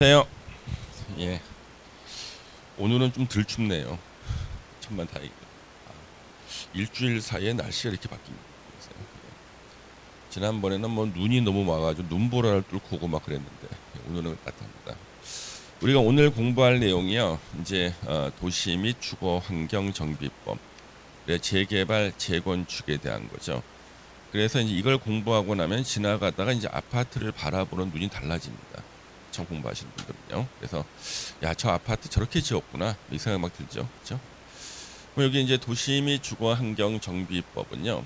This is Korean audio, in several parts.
네요. 예. 오늘은 좀 덜 춥네요. 천만 다행이고. 일주일 사이에 날씨가 이렇게 바뀝니다. 지난번에는 뭐 눈이 너무 와가지고 눈보라를 뚫고 오고 막 그랬는데 오늘은 따뜻합니다. 우리가 오늘 공부할 내용이요. 이제 도시 및 주거 환경 정비법, 재개발 재건축에 대한 거죠. 그래서 이제 이걸 공부하고 나면 지나가다가 이제 아파트를 바라보는 눈이 달라집니다. 처음 공부하시는 분들은요. 그래서 야, 저 아파트 저렇게 지었구나 이 생각 막 들죠. 그렇죠? 여기 이제 도시 및 주거 환경 정비법은요.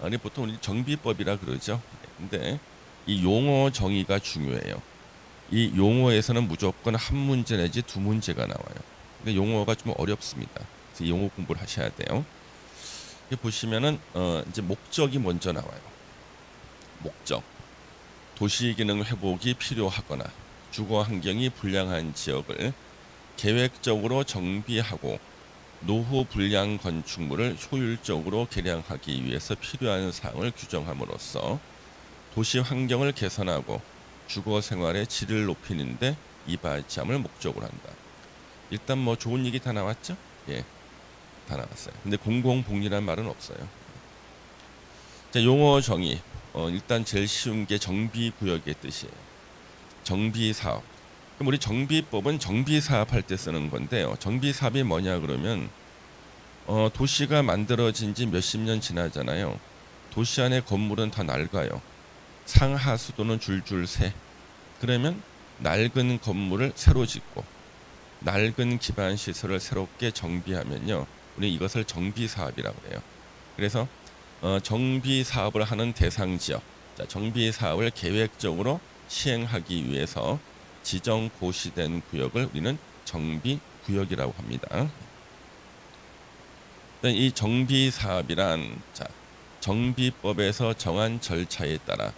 아니 보통 우리 정비법이라 그러죠. 근데 이 용어 정의가 중요해요. 이 용어에서는 무조건 한 문제 내지 두 문제가 나와요. 근데 용어가 좀 어렵습니다. 그래서 이 용어 공부를 하셔야 돼요. 여기 보시면은 이제 목적이 먼저 나와요. 목적. 도시 기능 회복이 필요하거나 주거 환경이 불량한 지역을 계획적으로 정비하고 노후 불량 건축물을 효율적으로 개량하기 위해서 필요한 사항을 규정함으로써 도시 환경을 개선하고 주거 생활의 질을 높이는데 이바지함을 목적으로 한다. 일단 뭐 좋은 얘기 다 나왔죠? 예, 다 나왔어요. 근데 공공복리란 말은 없어요. 자, 용어 정의. 일단 제일 쉬운 게 정비구역의 뜻이에요. 정비사업. 그럼 우리 정비법은 정비사업 할 때 쓰는 건데요. 정비사업이 뭐냐 그러면 도시가 만들어진 지 몇십 년 지나잖아요. 도시 안의 건물은 다 낡아요. 상하수도는 줄줄 새. 그러면 낡은 건물을 새로 짓고 낡은 기반 시설을 새롭게 정비하면요. 우리 이것을 정비사업이라고 해요. 그래서 정비 사업을 하는 대상 지역, 정비 사업을 계획적으로 시행하기 위해서 지정 고시된 구역을 우리는 정비 구역이라고 합니다. 이 정비 사업이란 정비법에서 정한 절차에 따라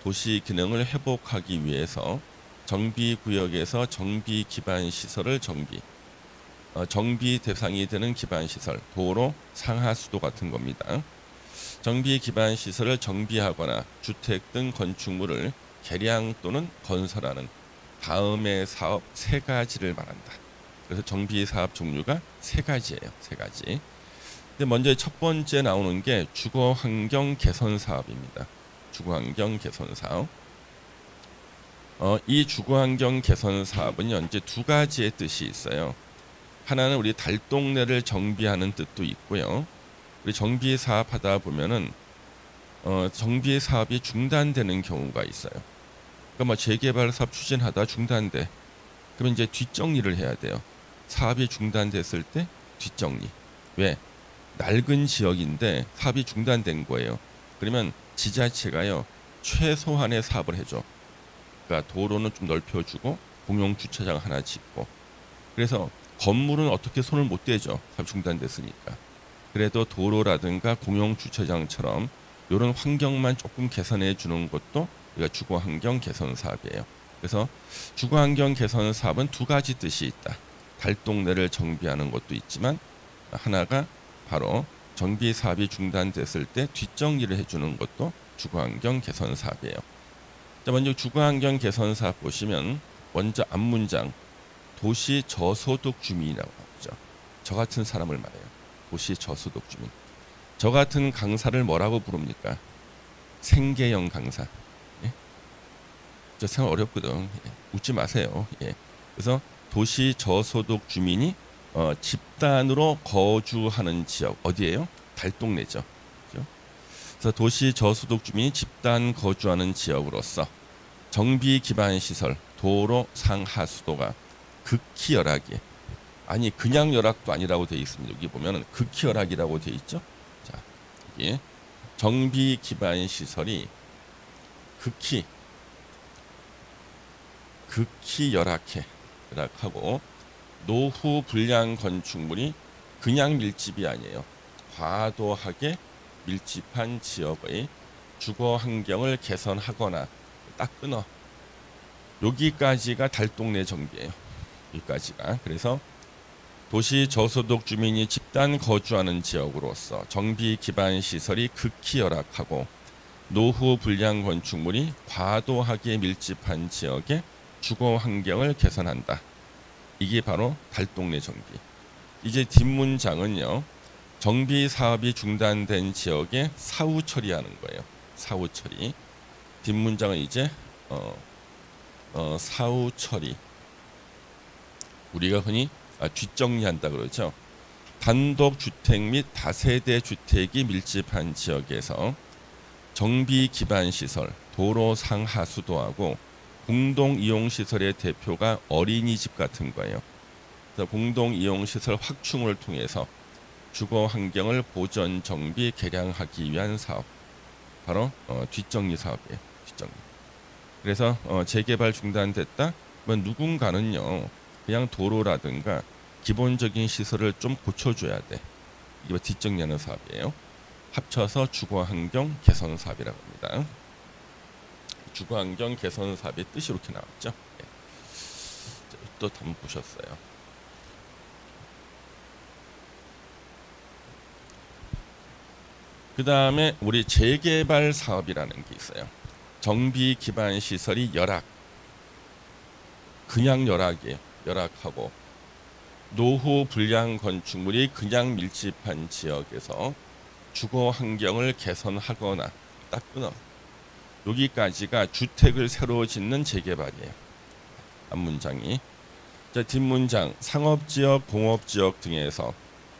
도시 기능을 회복하기 위해서 정비 구역에서 정비 기반 시설을 정비 대상이 되는 기반 시설, 도로, 상하수도 같은 겁니다. 정비 기반 시설을 정비하거나 주택 등 건축물을 개량 또는 건설하는 다음의 사업 세 가지를 말한다. 그래서 정비 사업 종류가 세 가지예요. 세 가지. 근데 먼저 첫 번째 나오는 게 주거 환경 개선 사업입니다. 주거 환경 개선 사업. 이 주거 환경 개선 사업은 이제 두 가지의 뜻이 있어요. 하나는 우리 달동네를 정비하는 뜻도 있고요. 우리 정비 사업 하다 보면은 정비 사업이 중단되는 경우가 있어요. 그러니까 뭐 재개발 사업 추진하다 중단돼. 그러면 이제 뒷정리를 해야 돼요. 사업이 중단됐을 때 뒷정리. 왜? 낡은 지역인데 사업이 중단된 거예요. 그러면 지자체가요 최소한의 사업을 해줘. 그러니까 도로는 좀 넓혀주고 공용 주차장 하나 짓고. 그래서 건물은 어떻게 손을 못 대죠. 사업 중단됐으니까. 그래도 도로라든가 공용 주차장처럼 이런 환경만 조금 개선해 주는 것도 우리가 주거 환경 개선 사업이에요. 그래서 주거 환경 개선 사업은 두 가지 뜻이 있다. 달동네를 정비하는 것도 있지만 하나가 바로 정비 사업이 중단됐을 때 뒷정리를 해주는 것도 주거 환경 개선 사업이에요. 자, 먼저 주거 환경 개선 사업 보시면 먼저 앞문장 도시 저소득 주민이라고 하죠. 저 같은 사람을 말해요. 도시 저소득 주민. 저 같은 강사를 뭐라고 부릅니까? 생계형 강사. 예? 저 생각 어렵거든. 예. 웃지 마세요. 예. 그래서 도시 저소득 주민이 집단으로 거주하는 지역 어디예요? 달동네죠. 그렇죠? 그래서 도시 저소득 주민이 집단 거주하는 지역으로서 정비 기반 시설, 도로, 상하수도가 극히 열하게 아니 그냥 열악도 아니라고 되어 있습니다. 여기 보면은 극히 열악이라고 되어 있죠. 자, 이게 정비 기반 시설이 극히 열악하고 노후 불량 건축물이 그냥 밀집이 아니에요. 과도하게 밀집한 지역의 주거 환경을 개선하거나 딱 끊어. 여기까지가 달동네 정비예요. 여기까지가. 그래서 도시 저소득 주민이 집단 거주하는 지역으로서 정비 기반 시설이 극히 열악하고 노후 불량 건축물이 과도하게 밀집한 지역에 주거 환경을 개선한다. 이게 바로 달동네 정비. 이제 뒷문장은요. 정비 사업이 중단된 지역에 사후 처리하는 거예요. 사후 처리. 뒷문장은 이제 사후 처리. 우리가 흔히 뒷정리한다 그러죠. 단독 주택 및 다세대 주택이 밀집한 지역에서 정비 기반 시설, 도로 상하수도하고 공동 이용 시설의 대표가 어린이집 같은 거예요. 그래서 공동 이용 시설 확충을 통해서 주거 환경을 보전, 정비, 개량하기 위한 사업. 바로 뒷정리 사업이에요. 뒷정리. 그래서 재개발 중단됐다. 그러면 누군가는요. 그냥 도로라든가 기본적인 시설을 좀 고쳐줘야 돼. 이게 뒷정리하는 사업이에요. 합쳐서 주거환경 개선 사업이라고 합니다. 주거환경 개선 사업의 뜻이 이렇게 나왔죠. 네. 또 한번 보셨어요. 그 다음에 우리 재개발 사업이라는 게 있어요. 정비 기반 시설이 열악. 그냥 열악이에요. 열악하고 노후 불량 건축물이 그냥 밀집한 지역에서 주거 환경을 개선하거나 딱 끊어. 여기까지가 주택을 새로 짓는 재개발이에요. 앞문장이. 자, 뒷문장 상업지역, 공업지역 등에서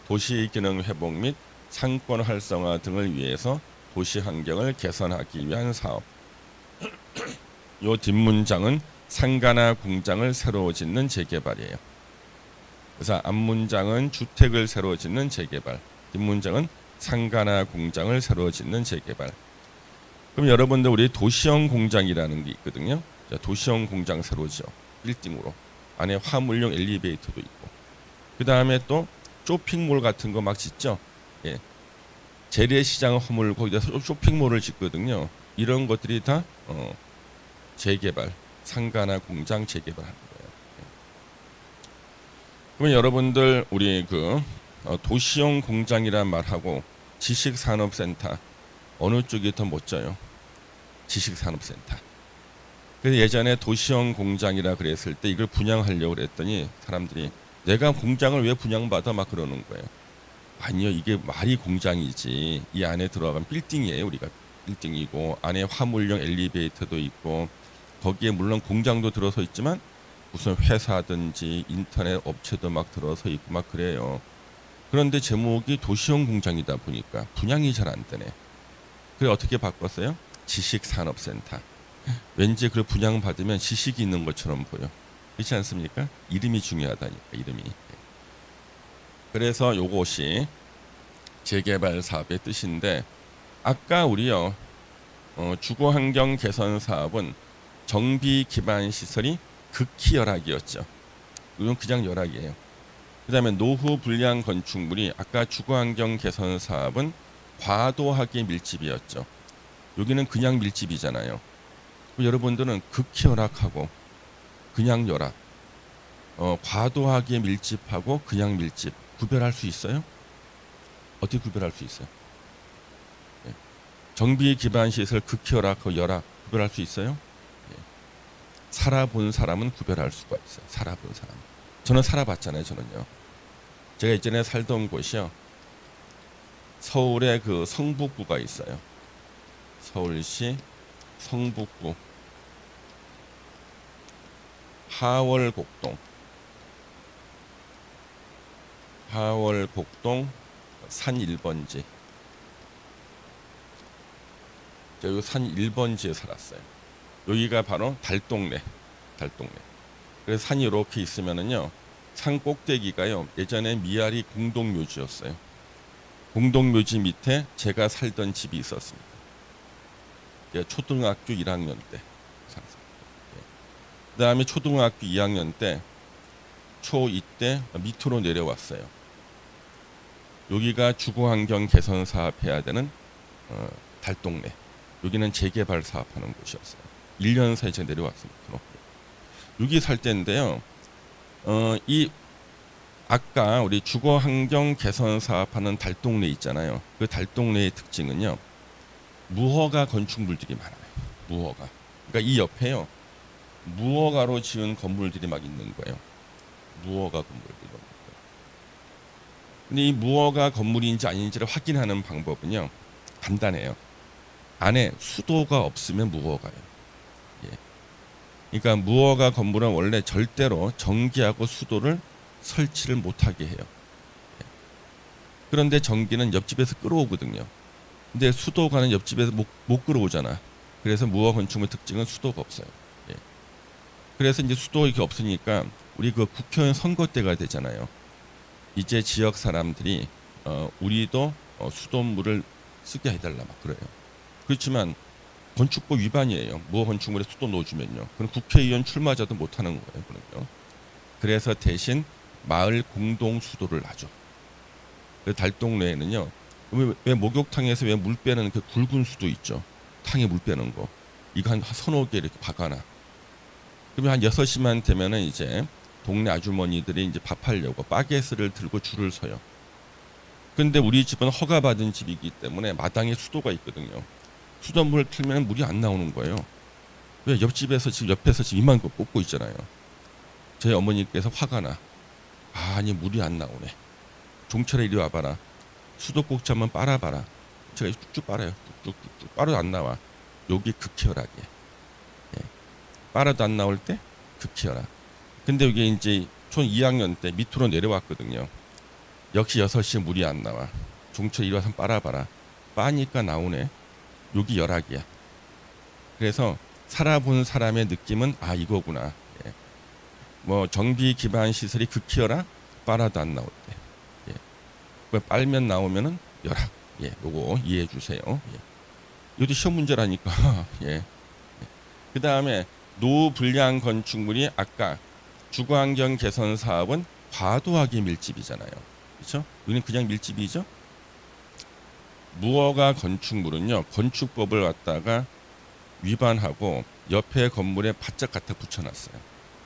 도시 기능 회복 및 상권 활성화 등을 위해서 도시 환경을 개선하기 위한 사업. 요 뒷문장은 상가나 공장을 새로 짓는 재개발이에요. 그래서 앞문장은 주택을 새로 짓는 재개발, 뒷문장은 상가나 공장을 새로 짓는 재개발. 그럼 여러분들 우리 도시형 공장이라는 게 있거든요. 자, 도시형 공장 새로 지어 빌딩으로 안에 화물용 엘리베이터도 있고, 그 다음에 또 쇼핑몰 같은 거 막 짓죠. 예. 재래시장 허물 거기다 쇼핑몰을 짓거든요. 이런 것들이 다 재개발, 상가나 공장 재개발하는 거예요. 그러면 여러분들 우리 도시형 공장이란 말하고 지식산업센터 어느 쪽이 더 멋져요? 지식산업센터. 그래서 예전에 도시형 공장이라 그랬을 때 이걸 분양하려고 그랬더니 사람들이 내가 공장을 왜 분양받아 막 그러는 거예요. 아니요, 이게 말이 공장이지. 이 안에 들어가면 빌딩이에요. 우리가 빌딩이고 안에 화물용 엘리베이터도 있고 거기에 물론 공장도 들어서 있지만 무슨 회사든지 인터넷 업체도 막 들어서 있고 막 그래요. 그런데 제목이 도시형 공장이다 보니까 분양이 잘 안 되네. 그래 어떻게 바꿨어요? 지식산업센터. 왠지 그 분양받으면 지식이 있는 것처럼 보여. 그렇지 않습니까? 이름이 중요하다니까, 이름이. 그래서 요것이 재개발 사업의 뜻인데, 아까 우리요 주거환경 개선 사업은 정비 기반 시설이 극히 열악이었죠. 이건 그냥 열악이에요. 그 다음에 노후 불량 건축물이 아까 주거환경 개선 사업은 과도하게 밀집이었죠. 여기는 그냥 밀집이잖아요. 여러분들은 극히 열악하고 그냥 열악, 과도하게 밀집하고 그냥 밀집 구별할 수 있어요? 어떻게 구별할 수 있어요? 네. 정비 기반 시설 극히 열악하고 열악 구별할 수 있어요? 네. 살아본 사람은 구별할 수가 있어요. 살아본 사람. 저는 살아봤잖아요. 저는요. 제가 예전에 살던 곳이요. 서울의 그 성북구가 있어요. 서울시 성북구 하월곡동 산 1번지. 저 여기 산 1번지에 살았어요. 여기가 바로 달동네. 그래서 산이 이렇게 있으면은요. 산 꼭대기가요. 예전에 미아리 공동묘지였어요. 공동묘지 밑에 제가 살던 집이 있었습니다. 초등학교 1학년 때 살았습니다. 그 다음에 초등학교 2학년 때 초2 때 밑으로 내려왔어요. 여기가 주거환경 개선 사업 해야 되는 달동네. 여기는 재개발 사업하는 곳이었어요. 1년 사이에 제가 내려왔습니다. 여기 살 때인데요. 이 아까 우리 주거환경 개선 사업하는 달동네 있잖아요. 그 달동네의 특징은요. 무허가 건축물들이 많아요. 무허가. 그러니까 이 옆에요. 무허가로 지은 건물들이 막 있는 거예요. 무허가 건물들이. 근데 이 무허가 건물인지 아닌지를 확인하는 방법은요, 간단해요. 안에 수도가 없으면 무허가예요. 예. 그러니까 무허가 건물은 원래 절대로 전기하고 수도를 설치를 못하게 해요. 예. 그런데 전기는 옆집에서 끌어오거든요. 근데 수도가는 옆집에서 못 끌어오잖아. 그래서 무허가 건축물의 특징은 수도가 없어요. 예. 그래서 이제 수도가 이렇게 없으니까 우리 그 국회의원 선거 때가 되잖아요. 이제 지역 사람들이 우리도 수돗물을 쓰게 해달라 막 그래요. 그렇지만 건축법 위반이에요. 무허 건축물에 수도 넣어주면요. 그럼 국회의원 출마자도 못하는 거예요. 그럼요. 그래서 대신 마을 공동 수도를 놔줘. 달동네에는요. 왜 목욕탕에서 왜 물 빼는 그 굵은 수도 있죠. 탕에 물 빼는 거. 이거 한 서너 개 이렇게 박아놔. 그러면 한 6시만 되면은 이제 동네 아주머니들이 이제 밥하려고 바게스를 들고 줄을 서요. 근데 우리 집은 허가받은 집이기 때문에 마당에 수도가 있거든요. 수돗물을 틀면 물이 안 나오는 거예요. 왜 옆집에서 지금 옆에서 지금 이만 거 뽑고 있잖아요. 저희 어머니께서 화가 나. 아니 물이 안 나오네. 종철에 이리 와봐라. 수도꼭지 한번 빨아봐라. 제가 쭉쭉 빨아요. 쭉쭉쭉 빨아도 안 나와. 여기 극혈하게. 예. 빨아도 안 나올 때 극혈하. 근데 이게 이제 초 2학년 때 밑으로 내려왔거든요. 역시 6시에 물이 안 나와. 종철 이리 와서 빨아봐라. 빠니까 나오네. 여기 열악이야. 그래서 살아본 사람의 느낌은 아 이거구나. 예. 뭐 정비 기반 시설이 극히열하 빨아도 안 나올 때. 예. 그 빨면 나오면은 열악. 예. 요거 이해해 주세요. 예. 이것도 시험 문제라니까. 예. 그 다음에 노불량 건축물이 아까 주거환경 개선 사업은 과도하게 밀집이잖아요. 그렇죠? 여기는 그냥 밀집이죠. 무허가 건축물은요. 건축법을 갖다가 위반하고 옆에 건물에 바짝 갖다 붙여놨어요.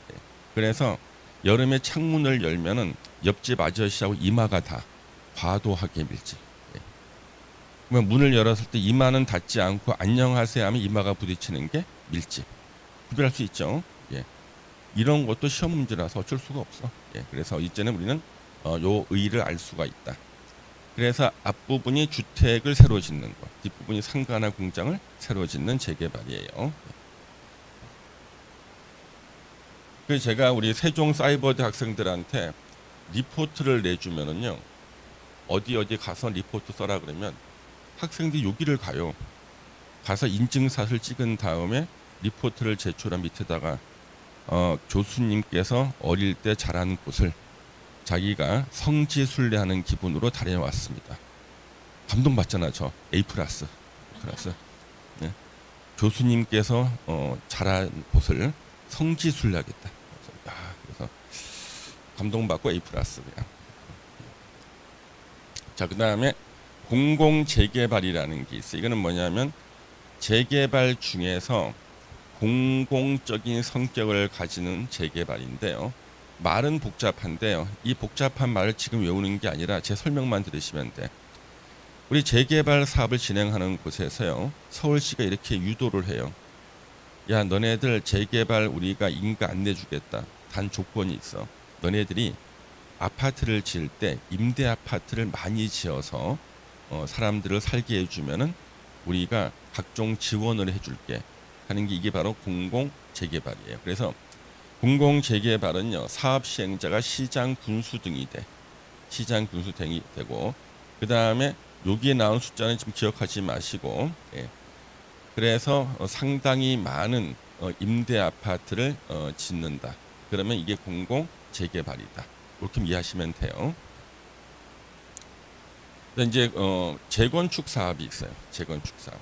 네. 그래서 여름에 창문을 열면은 옆집 아저씨하고 이마가 다 과도하게 밀집. 네. 그러면 문을 열었을 때 이마는 닿지 않고 안녕하세요 하면 이마가 부딪히는 게 밀집. 구별할 수 있죠. 예. 이런 것도 시험 문제라서 어쩔 수가 없어. 예. 그래서 이제는 우리는 요 의의를 알 수가 있다. 그래서 앞부분이 주택을 새로 짓는 것, 뒷부분이 상가나 공장을 새로 짓는 재개발이에요. 그래서 제가 우리 세종 사이버대 학생들한테 리포트를 내주면은요, 어디 가서 리포트 써라 그러면 학생들이 여기를 가요. 가서 인증샷을 찍은 다음에 리포트를 제출한 밑에다가 교수님께서 어릴 때 자란 곳을 자기가 성지순례하는 기분으로 다녀왔습니다. 감동받잖아. 저 A+. 네. 교수님께서 자란 곳을 성지순례하겠다. 그래서 감동받고 A+. 그냥. 자, 그 다음에 공공재개발이라는 게 있어요. 이거는 뭐냐면 재개발 중에서 공공적인 성격을 가지는 재개발인데요. 말은 복잡한데요. 이 복잡한 말을 지금 외우는 게 아니라 제 설명만 들으시면 돼. 우리 재개발 사업을 진행하는 곳에서요. 서울시가 이렇게 유도를 해요. 야, 너네들 재개발 우리가 인가 안 내주겠다. 단 조건이 있어. 너네들이 아파트를 지을 때 임대 아파트를 많이 지어서 사람들을 살게 해주면은 우리가 각종 지원을 해줄게 하는 게 이게 바로 공공재개발이에요. 그래서 공공재개발은요, 사업 시행자가 시장, 군수 등이 돼. 시장, 군수 등이 되고, 그 다음에 여기에 나온 숫자는 좀 기억하지 마시고, 예. 그래서 상당히 많은 임대 아파트를 짓는다. 그러면 이게 공공재개발이다. 이렇게 이해하시면 돼요. 이제 재건축 사업이 있어요. 재건축 사업.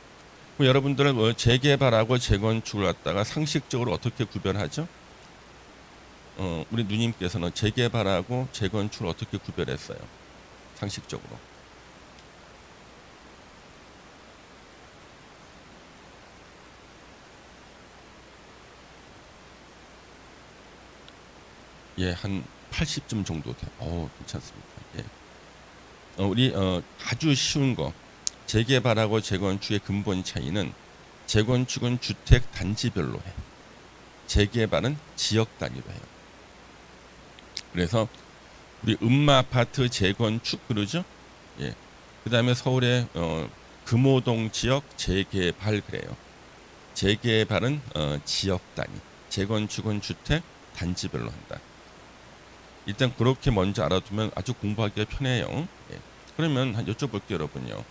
여러분들은 재개발하고 재건축을 갖다가 상식적으로 어떻게 구별하죠? 우리 누님께서는 재개발하고 재건축을 어떻게 구별했어요? 상식적으로. 예, 한 80점 정도 돼요. 괜찮습니다. 예. 우리 아주 쉬운 거. 재개발하고 재건축의 근본 차이는 재건축은 주택 단지별로 해. 재개발은 지역 단위로 해요. 그래서 우리 음마아파트 재건축 그러죠? 예. 그다음에 서울의 금호동 지역 재개발 그래요. 재개발은 지역 단위, 재건축은 주택 단지별로 한다. 일단 그렇게 먼저 알아두면 아주 공부하기가 편해요. 예. 그러면 한 여쭤볼게요, 여러분요.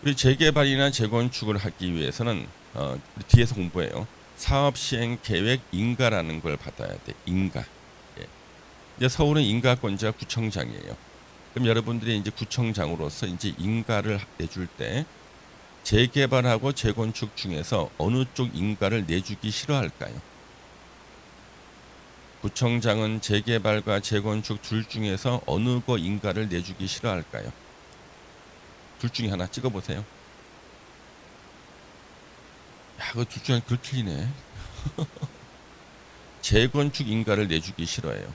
우리 재개발이나 재건축을 하기 위해서는 우리 뒤에서 공부해요. 사업 시행 계획 인가라는 걸 받아야 돼. 인가. 예. 이제 서울은 인가권자가 구청장이에요. 그럼 여러분들이 이제 구청장으로서 이제 인가를 내줄 때 재개발하고 재건축 중에서 어느 쪽 인가를 내주기 싫어할까요? 구청장은 재개발과 재건축 둘 중에서 어느 거 인가를 내주기 싫어할까요? 둘 중에 하나 찍어보세요. 야, 그거 둘 중에 그 틀리네. 재건축 인가를 내주기 싫어해요.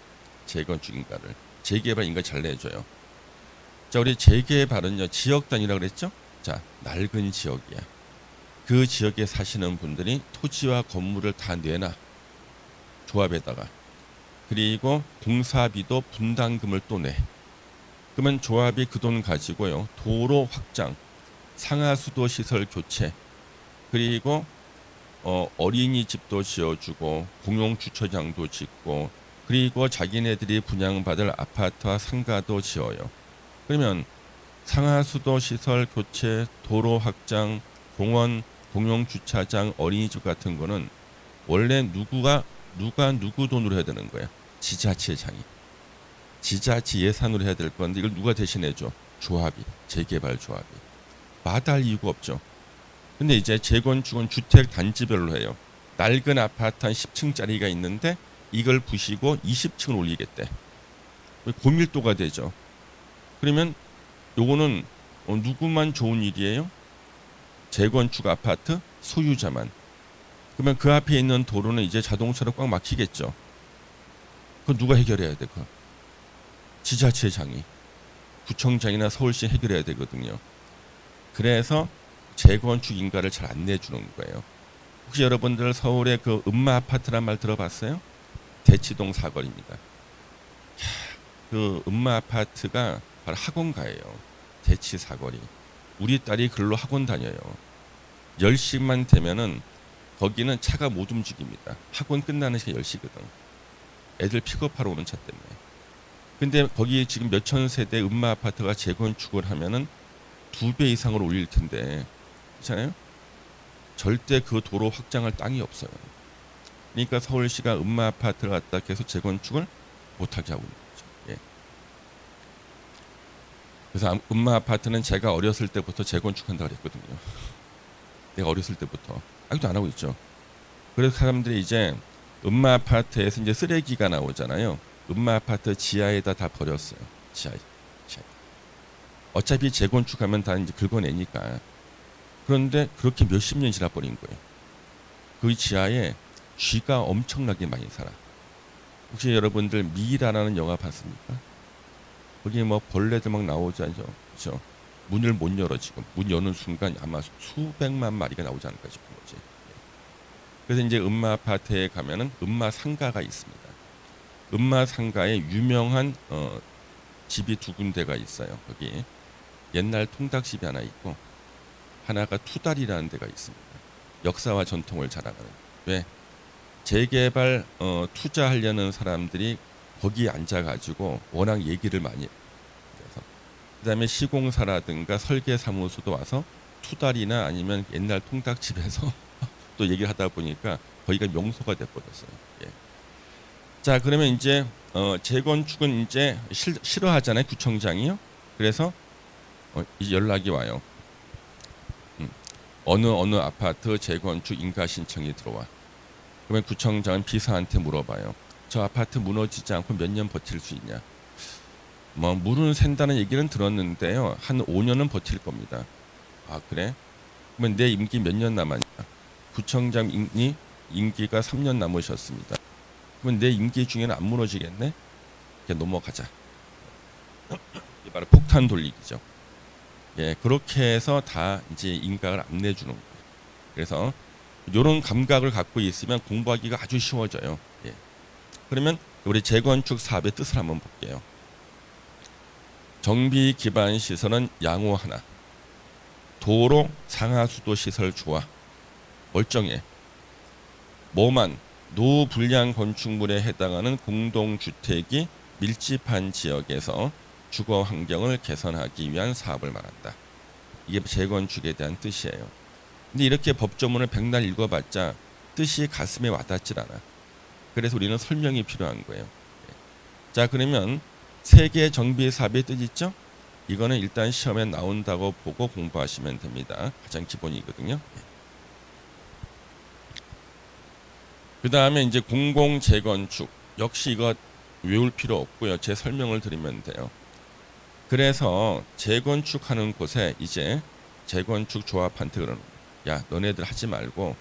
재건축 인가를. 재개발 인가 잘 내줘요. 자, 우리 재개발은요, 지역 단위라고 그랬죠? 자, 낡은 지역이야. 그 지역에 사시는 분들이 토지와 건물을 다 내놔. 조합에다가. 그리고 공사비도 분담금을 또 내. 그러면 조합이 그 돈 가지고요, 도로 확장, 상하수도 시설 교체, 그리고 어린이집도 지어주고 공용주차장도 짓고, 그리고 자기네들이 분양받을 아파트와 상가도 지어요. 그러면 상하수도 시설 교체, 도로 확장, 공원, 공용주차장, 어린이집 같은 거는 원래 누가 누구 돈으로 해야 되는 거야? 지자체장이. 지자체 예산으로 해야 될 건데 이걸 누가 대신해줘? 조합이. 재개발 조합이. 마다할 이유가 없죠. 근데 이제 재건축은 주택 단지별로 해요. 낡은 아파트 한 10층짜리가 있는데 이걸 부시고 20층을 올리겠대. 고밀도가 되죠. 그러면 요거는 누구만 좋은 일이에요? 재건축 아파트 소유자만. 그러면 그 앞에 있는 도로는 이제 자동차로 꽉 막히겠죠. 그거 누가 해결해야 돼? 그거 지자체장이, 구청장이나 서울시 해결해야 되거든요. 그래서 재건축 인가를 잘 안 내주는 거예요. 혹시 여러분들 서울의 그 음마 아파트란 말 들어봤어요? 대치동 사거리입니다. 그 음마 아파트가 바로 학원가예요. 대치 사거리. 우리 딸이 글로 학원 다녀요. 10시만 되면은 거기는 차가 못 움직입니다. 학원 끝나는 시간 10시거든. 애들 픽업하러 오는 차 때문에. 근데 거기 지금 몇천 세대 음마 아파트가 재건축을 하면은 2배 이상으로 올릴 텐데, 그렇잖아요? 절대 그 도로 확장할 땅이 없어요. 그러니까 서울시가 음마 아파트를 갖다 계속 재건축을 못하게 하고 있는 거죠. 예. 그래서 음마 아파트는 제가 어렸을 때부터 재건축한다고 그랬거든요. 내가 어렸을 때부터. 아직도 안 하고 있죠. 그래서 사람들이 이제 음마 아파트에서 이제 쓰레기가 나오잖아요. 음마 아파트 지하에다 다 버렸어요. 지하에. 어차피 재건축하면 다 이제 긁어내니까. 그런데 그렇게 몇십 년 지나버린 거예요. 그 지하에 쥐가 엄청나게 많이 살아. 혹시 여러분들 미라라는 영화 봤습니까? 거기 뭐 벌레들 막 나오지 않죠? 그렇죠? 문을 못 열어 지금. 문 여는 순간 아마 수백만 마리가 나오지 않을까 싶은 거지. 그래서 이제 음마 아파트에 가면은 음마 상가가 있습니다. 음마 상가에 유명한 집이 두 군데가 있어요. 거기 옛날 통닭집이 하나 있고 하나가 투다리라는 데가 있습니다. 역사와 전통을 자랑하는. 왜? 재개발 투자하려는 사람들이 거기에 앉아가지고 워낙 얘기를 많이 해요. 그다음에 시공사라든가 설계사무소도 와서 투다리나 아니면 옛날 통닭집에서 또 얘기를 하다 보니까 거기가 명소가 돼버렸어요. 예. 자, 그러면 이제 재건축은 이제 싫어하잖아요, 구청장이요. 그래서 이제 연락이 와요. 어느 아파트 재건축 인가 신청이 들어와. 그러면 구청장은 비서한테 물어봐요. 저 아파트 무너지지 않고 몇 년 버틸 수 있냐? 뭐 물은 샌다는 얘기는 들었는데요. 한 5년은 버틸 겁니다. 아, 그래? 그러면 내 임기 몇 년 남았냐? 구청장 임기가 3년 남으셨습니다. 그러면 내 임기 중에는 안 무너지겠네? 그냥 넘어가자. 이게 바로 폭탄 돌리기죠. 예, 그렇게 해서 다 이제 인가를 안 내주는 거예요. 그래서 이런 감각을 갖고 있으면 공부하기가 아주 쉬워져요. 예. 그러면 우리 재건축 사업의 뜻을 한번 볼게요. 정비 기반 시설은 양호 하나, 도로 상하수도 시설 좋아, 멀쩡해. 뭐만 노후 불량 건축물에 해당하는 공동주택이 밀집한 지역에서 주거 환경을 개선하기 위한 사업을 말한다. 이게 재건축에 대한 뜻이에요. 근데 이렇게 법조문을 백날 읽어봤자 뜻이 가슴에 와닿질 않아. 그래서 우리는 설명이 필요한 거예요. 자, 그러면 세계 정비 사업의 뜻 있죠? 이거는 일단 시험에 나온다고 보고 공부하시면 됩니다. 가장 기본이거든요. 그 다음에 이제 공공 재건축, 역시 이거 외울 필요 없고요. 제 설명을 드리면 돼요. 그래서 재건축하는 곳에 이제 재건축 조합한테 그러는 거야. 야, 너네들 하지 말고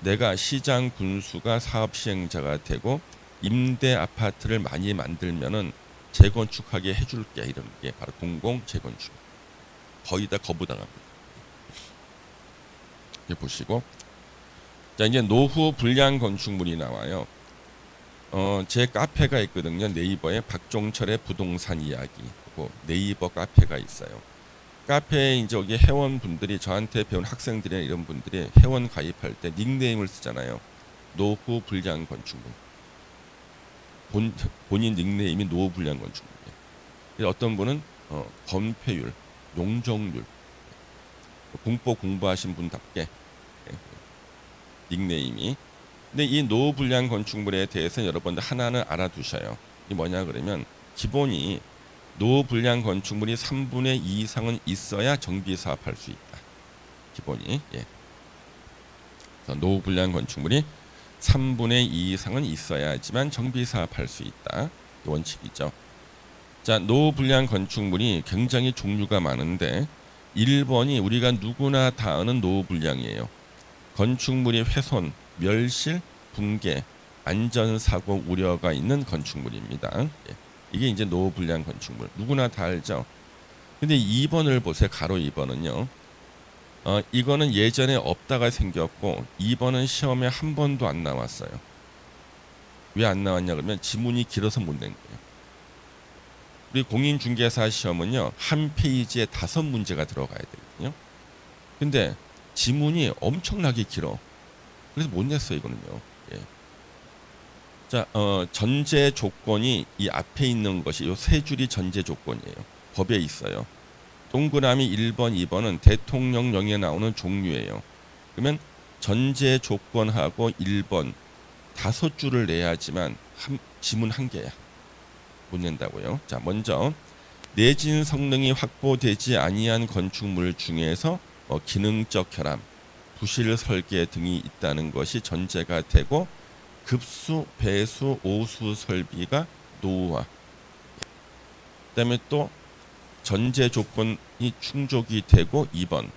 내가 시장 군수가 사업 시행자가 되고 임대 아파트를 많이 만들면은 재건축하게 해줄게. 이런 게 바로 공공 재건축. 거의 다 거부당합니다. 이렇게 보시고, 자, 이제 노후 불량 건축물이 나와요. 제 카페가 있거든요. 네이버에 박종철의 부동산 이야기. 그리고 네이버 카페가 있어요. 카페에 이제 여기 회원분들이 저한테 배운 학생들이나 이런 분들이 회원 가입할 때 닉네임을 쓰잖아요. 노후 불량 건축물. 본인 닉네임이 노후 불량 건축물이에요. 어떤 분은 건폐율, 용적률, 공법 공부하신 분답게 닉네임이. 근데 이 노후 불량 건축물에 대해서 여러분들 하나는 알아두셔요. 이 뭐냐 그러면 기본이 노후 불량 건축물이 3분의 2 이상은 있어야 정비 사업할 수 있다. 기본이. 예. 그래서 노후 불량 건축물이 3분의 2 이상은 있어야지만 정비 사업할 수 있다. 원칙이죠. 자, 노후 불량 건축물이 굉장히 종류가 많은데 1번이 우리가 누구나 다 아는 노후 불량이에요. 건축물이 훼손, 멸실, 붕괴, 안전사고 우려가 있는 건축물입니다. 예. 이게 이제 노후 불량 건축물. 누구나 다 알죠. 근데 2번을 보세요. 가로 2번은요. 이거는 예전에 없다가 생겼고 2번은 시험에 한 번도 안 나왔어요. 왜 안 나왔냐 그러면 지문이 길어서 못 낸 거예요. 우리 공인중개사 시험은요. 한 페이지에 5문제가 들어가야 되거든요. 근데 지문이 엄청나게 길어. 그래서 못 냈어요. 이거는요. 예. 자, 전제 조건이 이 앞에 있는 것이 요 세 줄이 전제 조건이에요. 법에 있어요. 동그라미 1번, 2번은 대통령령에 나오는 종류예요. 그러면 전제 조건하고 1번 5줄을 내야지만 지문 한 개야. 못 낸다고요. 자, 먼저 내진 성능이 확보되지 아니한 건축물 중에서 기능적 결함, 부실 설계 등이 있다는 것이 전제가 되고 급수, 배수, 오수 설비가 노후화. 그다음에 또 전제 조건이 충족이 되고 2번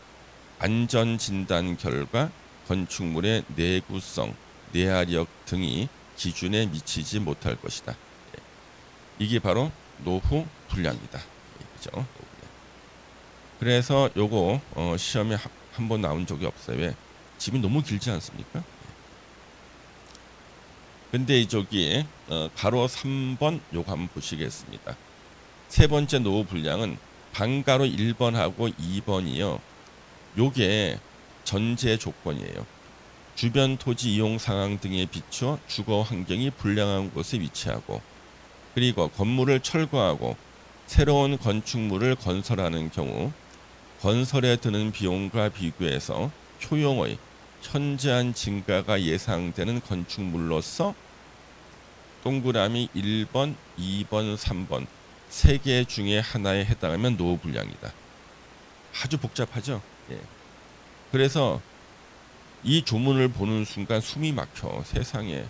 안전 진단 결과 건축물의 내구성, 내화력 등이 기준에 미치지 못할 것이다. 이게 바로 노후 불량이다. 그죠? 그래서 요거 시험에 한 번 나온 적이 없어요. 왜? 집이 너무 길지 않습니까? 근데 저기 가로 3번 요거 한번 보시겠습니다. 세 번째 노후 불량은 방가로 1번하고 2번이요. 요게 전제 조건이에요. 주변 토지 이용 상황 등에 비추어 주거 환경이 불량한 곳에 위치하고 그리고 건물을 철거하고 새로운 건축물을 건설하는 경우 건설에 드는 비용과 비교해서 효용의 현저한 증가가 예상되는 건축물로서 동그라미 1번, 2번, 3번 세 개 중에 하나에 해당하면 노후 불량이다. 아주 복잡하죠. 예. 그래서 이 조문을 보는 순간 숨이 막혀. 세상에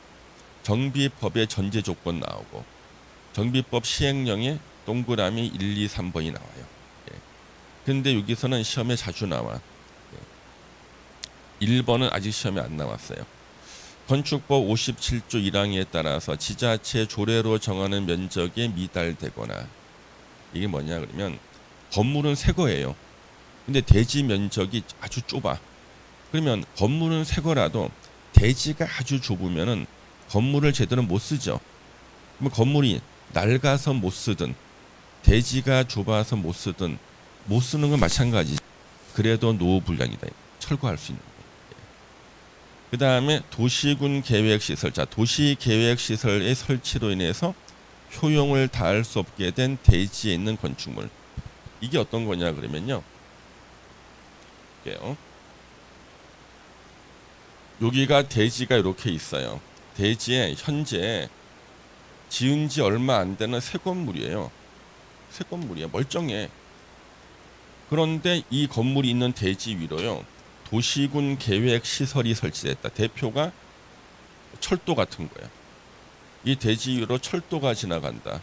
정비법의 전제 조건 나오고 정비법 시행령에 동그라미 1, 2, 3번이 나와요. 근데 여기서는 시험에 자주 나와. 1번은 아직 시험에 안 나왔어요. 건축법 57조 1항에 따라서 지자체 조례로 정하는 면적에 미달되거나 이게 뭐냐 그러면 건물은 새 거예요. 근데 대지 면적이 아주 좁아. 그러면 건물은 새 거라도 대지가 아주 좁으면은 건물을 제대로 못 쓰죠. 그럼 건물이 낡아서 못 쓰든 대지가 좁아서 못 쓰든 못 쓰는 건 마찬가지. 그래도 노후 불량이다. 철거할 수 있는 거예요. 그 다음에 도시군 계획시설. 자, 도시 계획시설의 설치로 인해서 효용을 다할 수 없게 된 대지에 있는 건축물. 이게 어떤 거냐 그러면요. 볼게요. 여기가 대지가 이렇게 있어요. 대지에 현재 지은 지 얼마 안 되는 새 건물이에요. 새 건물이야. 멀쩡해. 그런데 이 건물이 있는 대지 위로요. 도시군 계획 시설이 설치됐다. 대표가 철도 같은 거야. 이 대지 위로 철도가 지나간다.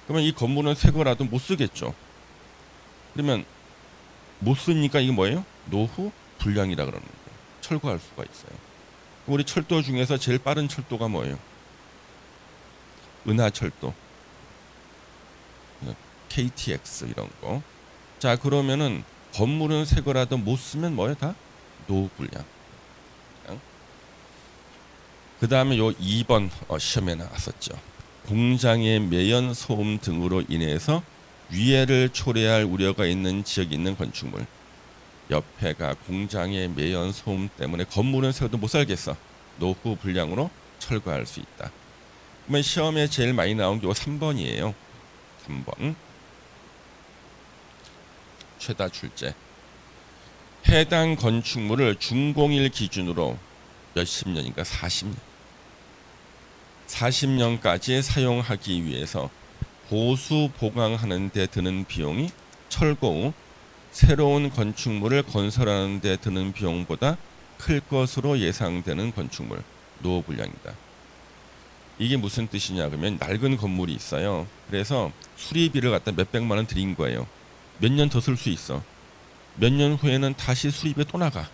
그러면 이 건물은 새 거라도 못 쓰겠죠. 그러면 못 쓰니까 이게 뭐예요? 노후 불량이라 그러는 거예요. 철거할 수가 있어요. 우리 철도 중에서 제일 빠른 철도가 뭐예요? 은하철도, KTX 이런 거. 자, 그러면은 건물은 새 거라도 못 쓰면 뭐예요? 다 노후 불량. 그 다음에 요 2번 시험에 나왔었죠. 공장의 매연 소음 등으로 인해서 위해를 초래할 우려가 있는 지역이 있는 건축물. 옆에가 공장의 매연 소음 때문에 건물은 세워도 못 살겠어. 노후 불량으로 철거할 수 있다. 그러면 시험에 제일 많이 나온 게 3번이에요. 3번. 최다 출제. 해당 건축물을 준공일 기준으로 몇십 년인가 40년. 40년까지 사용하기 위해서 보수 보강하는 데 드는 비용이 철거 후 새로운 건축물을 건설하는 데 드는 비용보다 클 것으로 예상되는 건축물. 노후 불량이다. 이게 무슨 뜻이냐 그러면 낡은 건물이 있어요. 그래서 수리비를 갖다 몇백만 원 드린 거예요. 몇 년 더 쓸 수 있어. 몇 년 후에는 다시 수리비가 또 나가.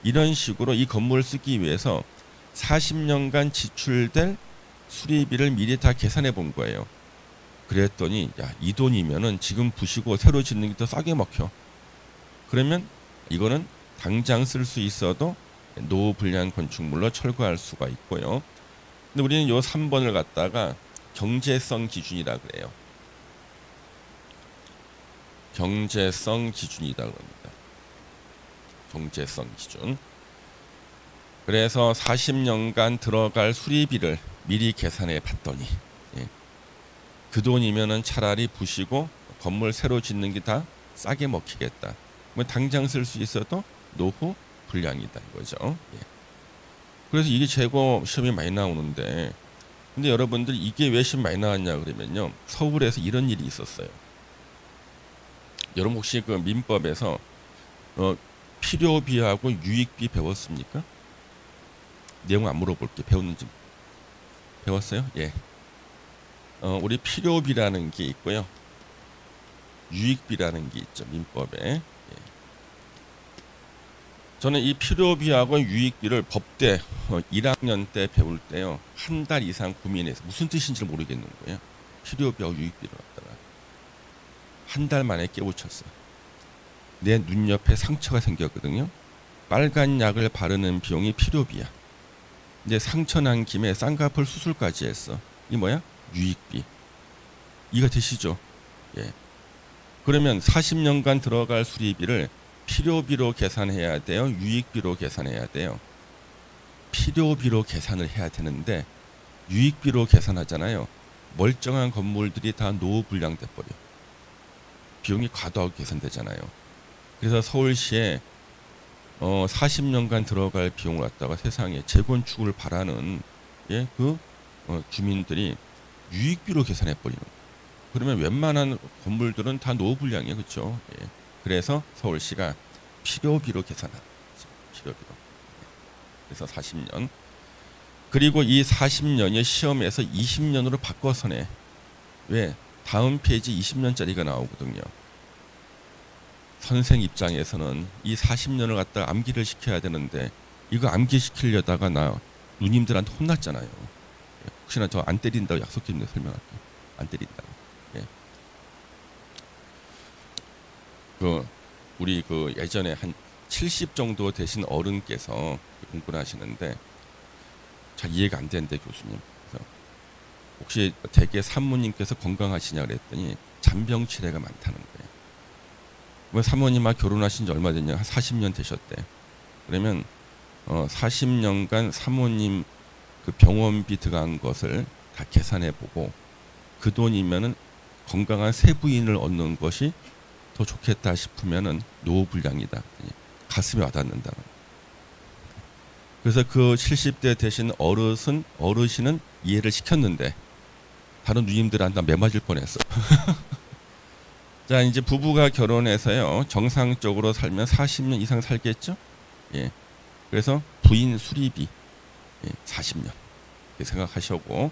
이런 식으로 이 건물을 쓰기 위해서 40년간 지출될 수리비를 미리 다 계산해 본 거예요. 그랬더니 야, 이 돈이면은 지금 부시고 새로 짓는 게 더 싸게 먹혀. 그러면 이거는 당장 쓸 수 있어도 노후 불량 건축물로 철거할 수가 있고요. 근데 우리는 요 3번을 갖다가 경제성 기준이라 그래요. 경제성 기준이다 그럽니다. 경제성 기준. 그래서 40년간 들어갈 수리비를 미리 계산해 봤더니 그 돈이면은 차라리 부시고 건물 새로 짓는 게 다 싸게 먹히겠다. 뭐 당장 쓸 수 있어도 노후 불량이다 이거죠. 그래서 이게 재고 시험이 많이 나오는데, 근데 여러분들 이게 왜 시험 많이 나왔냐 그러면요, 서울에서 이런 일이 있었어요. 여러분 혹시 그 민법에서 필요비하고 유익비 배웠습니까? 내용 안 물어볼게. 배웠는지. 배웠어요? 예. 우리 필요비라는 게 있고요. 유익비라는 게 있죠. 민법에. 예. 저는 이 필요비하고 유익비를 법대 1학년 때 배울 때요. 한 달 이상 고민해서 무슨 뜻인지를 모르겠는 거예요. 필요비하고 유익비를 갖다가. 한 달 만에 깨우쳤어. 내 눈 옆에 상처가 생겼거든요. 빨간 약을 바르는 비용이 필요비야. 이제 상처 난 김에 쌍꺼풀 수술까지 했어. 이 뭐야? 유익비. 이해가 되시죠? 예. 그러면 40년간 들어갈 수리비를 필요비로 계산해야 돼요? 유익비로 계산해야 돼요? 필요비로 계산을 해야 되는데 유익비로 계산하잖아요. 멀쩡한 건물들이 다 노후 불량돼 버려. 비용이 과도하게 계산되잖아요. 그래서 서울시에 40년간 들어갈 비용을 갖다가 세상에 재건축을 바라는 주민들이 유익비로 계산해 버리는 거예요. 그러면 웬만한 건물들은 다 노후 불량이에요, 그렇죠? 예. 그래서 서울시가 필요비로 계산하는 거죠. 필요비로. 그래서 40년. 그리고 이 40년이 시험에서 20년으로 바꿔서 내. 왜? 다음 페이지 20년짜리가 나오거든요. 선생 입장에서는 이 40년을 갖다가 암기를 시켜야 되는데 이거 암기시키려다가 나 누님들한테 혼났잖아요. 혹시나 저 안 때린다고 약속했는데 설명할게요. 안 때린다고. 예. 우리 예전에 한 70 정도 되신 어른께서 공부를 하시는데 잘 이해가 안 되는데 교수님. 그래서 혹시 대개 산모님께서 건강하시냐 그랬더니 잔병 치레가 많다는 거예요. 뭐 사모님하고 결혼하신 지 얼마 됐냐? 한 40년 되셨대. 그러면 40년간 사모님 그 병원비 들어간 것을 다 계산해 보고 그 돈이면은 건강한 새 부인을 얻는 것이 더 좋겠다 싶으면은 노후불량이다. 가슴에 와닿는다. 그래서 그 70대 되신 어르신은 이해를 시켰는데 다른 누님들한테 매맞을 뻔했어. 자, 이제 부부가 결혼해서요 정상적으로 살면 40년 이상 살겠죠. 예. 그래서 부인 수리비 40년 이렇게 생각하시고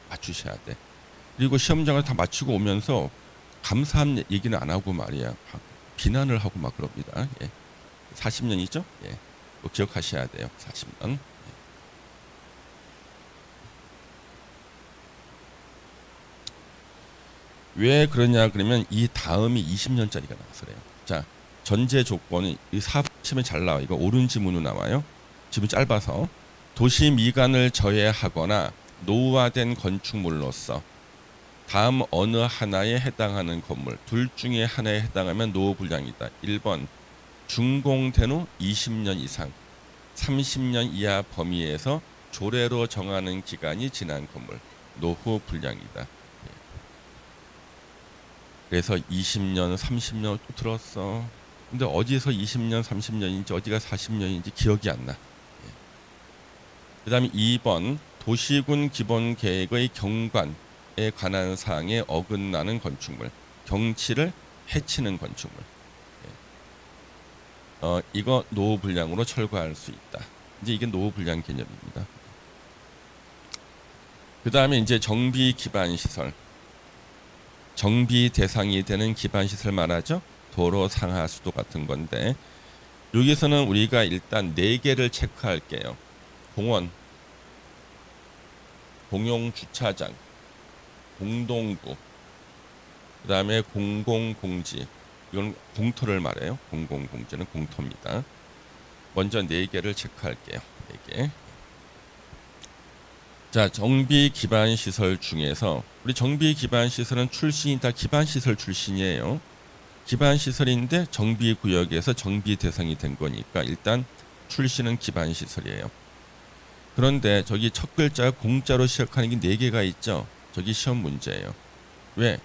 맞추셔야 돼. 그리고 시험장을 다 마치고 오면서 감사한 얘기는 안 하고 말이야. 비난을 하고 막 그럽니다. 예. 40년이죠? 예. 꼭 기억하셔야 돼요. 40년. 예. 왜 그러냐 그러면 이 다음이 20년짜리가 나와서 그래요. 자, 전제 조건이 이 4번쯤에 잘 나와. 이거 옳은 지문으로 나와요. 지문 짧아서 도시 미관을 저해하거나 노후화된 건축물로서 다음 어느 하나에 해당하는 건물 둘 중에 하나에 해당하면 노후불량이다. 1번 준공된 후 20년 이상 30년 이하 범위에서 조례로 정하는 기간이 지난 건물 노후불량이다. 그래서 20년 30년 또 들었어. 근데 어디서 20년 30년인지 어디가 40년인지 기억이 안 나. 그 다음에 2번 도시군 기본계획의 경관 에 관한 사항에 어긋나는 건축물, 경치를 해치는 건축물. 이거 노후불량으로 철거할 수 있다. 이제 이게 노후불량 개념입니다. 그 다음에 이제 정비 기반 시설, 정비 대상이 되는 기반 시설 말하죠. 도로, 상하수도 같은 건데 여기서는 우리가 일단 4개를 체크할게요. 공원, 공용 주차장, 공동구, 그 다음에 공공공지, 이건 공터를 말해요. 공공공지는 공터입니다. 먼저 4개를 체크할게요. 4개. 자, 정비 기반 시설 중에서 우리 정비 기반 시설은 출신이 다 기반 시설 출신이에요. 기반 시설인데 정비 구역에서 정비 대상이 된 거니까 일단 출신은 기반 시설이에요. 그런데 저기 첫 글자 공자로 시작하는 게 4개가 있죠. 저기 시험 문제예요. 왜?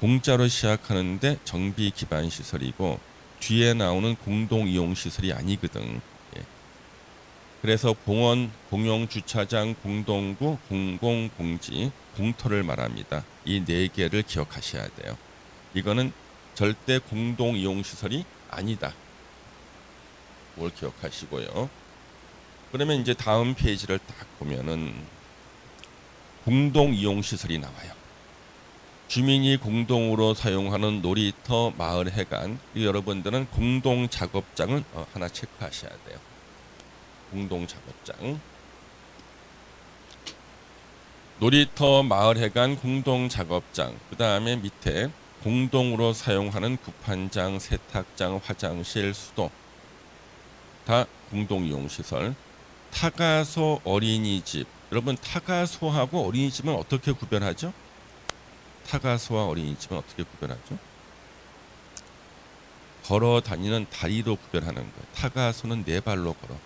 공자로 시작하는데 정비 기반 시설이고 뒤에 나오는 공동 이용 시설이 아니거든. 예. 그래서 공원, 공용 주차장, 공동구, 공공공지, 공터를 말합니다. 이 4개를 기억하셔야 돼요. 이거는 절대 공동 이용 시설이 아니다. 뭘 기억하시고요. 그러면 이제 다음 페이지를 딱 보면은 공동 이용 시설이 나와요. 주민이 공동으로 사용하는 놀이터, 마을 해관. 여러분들은 공동 작업장을 하나 체크하셔야 돼요. 공동 작업장. 놀이터, 마을 해관, 공동 작업장. 그 다음에 밑에 공동으로 사용하는 구판장, 세탁장, 화장실, 수도. 다 공동 이용 시설. 타가소, 어린이집. 여러분 타가소하고 어린이집은 어떻게 구별하죠? 타가소와 어린이집은 어떻게 구별하죠? 걸어 다니는 다리로 구별하는 거예요. 타가소는 4발로 걸어.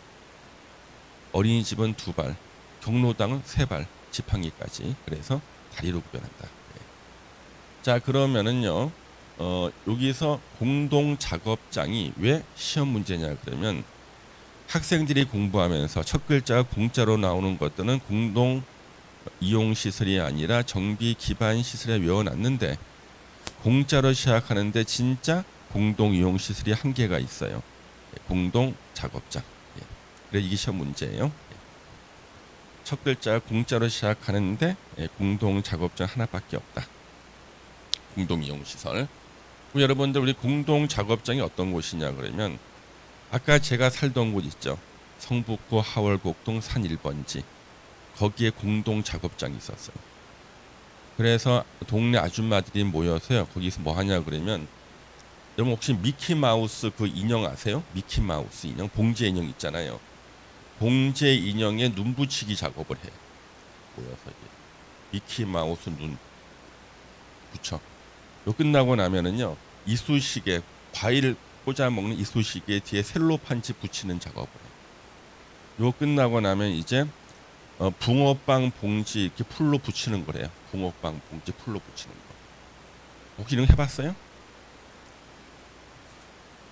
어린이집은 2발. 경로당은 3발. 지팡이까지. 그래서 다리로 구별한다. 네. 자, 그러면은요. 여기서 공동 작업장이 왜 시험 문제냐 그러면 학생들이 공부하면서 첫 글자가 공짜로 나오는 것들은 공동 이용 시설이 아니라 정비 기반 시설에 외워놨는데 공짜로 시작하는데 진짜 공동 이용 시설이 한 개가 있어요. 공동 작업장. 그래 이게 시험 문제예요. 첫 글자가 공짜로 시작하는데 공동 작업장 하나밖에 없다. 공동 이용 시설. 여러분들 우리 공동 작업장이 어떤 곳이냐 그러면 아까 제가 살던 곳 있죠. 성북구 하월곡동 산 1번지. 거기에 공동 작업장이 있었어요. 그래서 동네 아줌마들이 모여서요. 거기서 뭐 하냐 그러면 여러분 혹시 미키 마우스 그 인형 아세요? 미키 마우스 인형, 봉제 인형 있잖아요. 봉제 인형에 눈 붙이기 작업을 해. 모여서 이게 미키 마우스 눈 붙여. 요 끝나고 나면은요, 이쑤시개, 과일 꽂아 먹는 이쑤시개 뒤에 셀로판지 붙이는 작업을 해. 요 끝나고 나면 이제 붕어빵 봉지 이렇게 풀로 붙이는 거래요. 붕어빵 봉지 풀로 붙이는 거. 혹시 이런 거 해봤어요?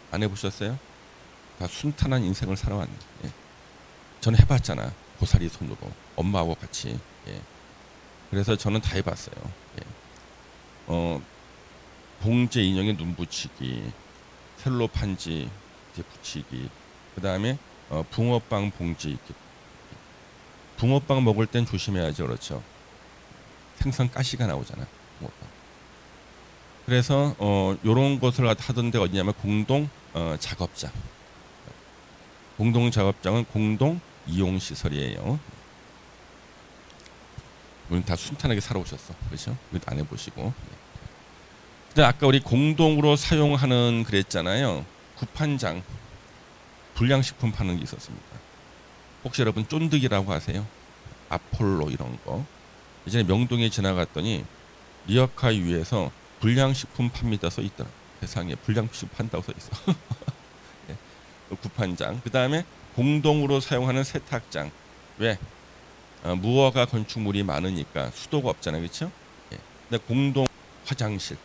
안 해보셨어요? 다 순탄한 인생을 살아왔네. 예. 저는 해봤잖아. 고사리 손으로 엄마하고 같이. 예. 그래서 저는 다 해봤어요. 예. 봉제 인형에 눈 붙이기, 셀로 판지 이제 붙이기, 그 다음에 붕어빵 봉지 이렇게. 붕어빵 먹을 땐 조심해야죠, 그렇죠? 생선 가시가 나오잖아. 붕어빵. 그래서 요런 것을 하던 데 어디냐면 공동 작업장. 공동 작업장은 공동 이용 시설이에요. 우리는 다 순탄하게 살아오셨어, 그렇죠? 이거 안 해보시고. 근데 아까 우리 공동으로 사용하는 그랬잖아요. 구판장, 불량식품 파는 게 있었습니다. 혹시 여러분 쫀득이라고 아세요? 아폴로 이런 거. 예전에 명동에 지나갔더니 리어카 위에서 불량식품 팝니다 써 있더라. 세상에 불량식품 판다고 써 있어. 예. 구판장. 그 다음에 공동으로 사용하는 세탁장. 왜? 무허가 건축물이 많으니까 수도가 없잖아요, 그렇죠? 예. 근데 공동 화장실.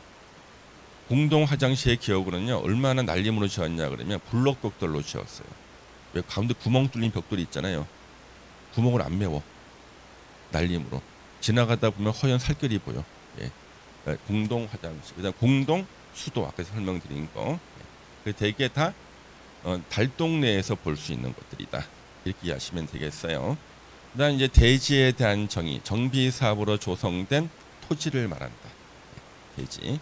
공동 화장실의 기억으로는요, 얼마나 날림으로 지었냐 그러면 블럭벽돌로 지었어요. 왜 가운데 구멍 뚫린 벽돌이 있잖아요. 구멍을 안 메워. 날림으로. 지나가다 보면 허연 살결이 보여. 예. 공동 화장실, 그다음 공동 수도 아까 설명드린 거. 예. 대개 다 달동 내에서 볼 수 있는 것들이다. 이렇게 이해하시면 되겠어요. 그다음 이제 대지에 대한 정의, 정비 사업으로 조성된 토지를 말한다. 예. 대지.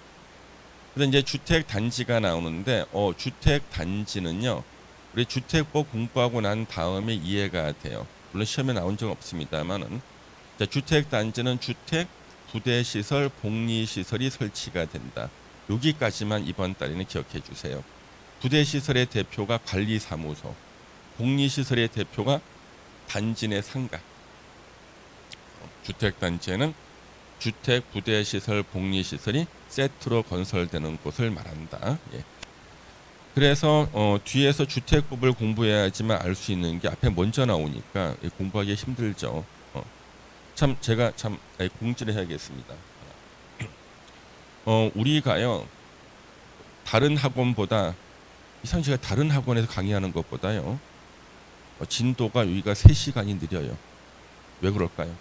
그다음 이제 주택 단지가 나오는데 주택 단지는요, 우리 주택법 공부하고 난 다음에 이해가 돼요. 물론 시험에 나온 적 없습니다만은, 주택 단지는 주택, 부대 시설, 복리 시설이 설치가 된다. 여기까지만 이번 달에는 기억해 주세요. 부대 시설의 대표가 관리사무소, 복리 시설의 대표가 단지 내 상가. 주택 단지에는 주택, 부대 시설, 복리 시설이 세트로 건설되는 곳을 말한다. 예. 그래서 뒤에서 주택법을 공부해야지만 알 수 있는 게 앞에 먼저 나오니까 공부하기 힘들죠. 참 제가 참 공지를 해야겠습니다. 우리가요, 다른 학원보다 이상 제가 다른 학원에서 강의하는 것보다요, 진도가 여기가 3시간이 느려요. 왜 그럴까요?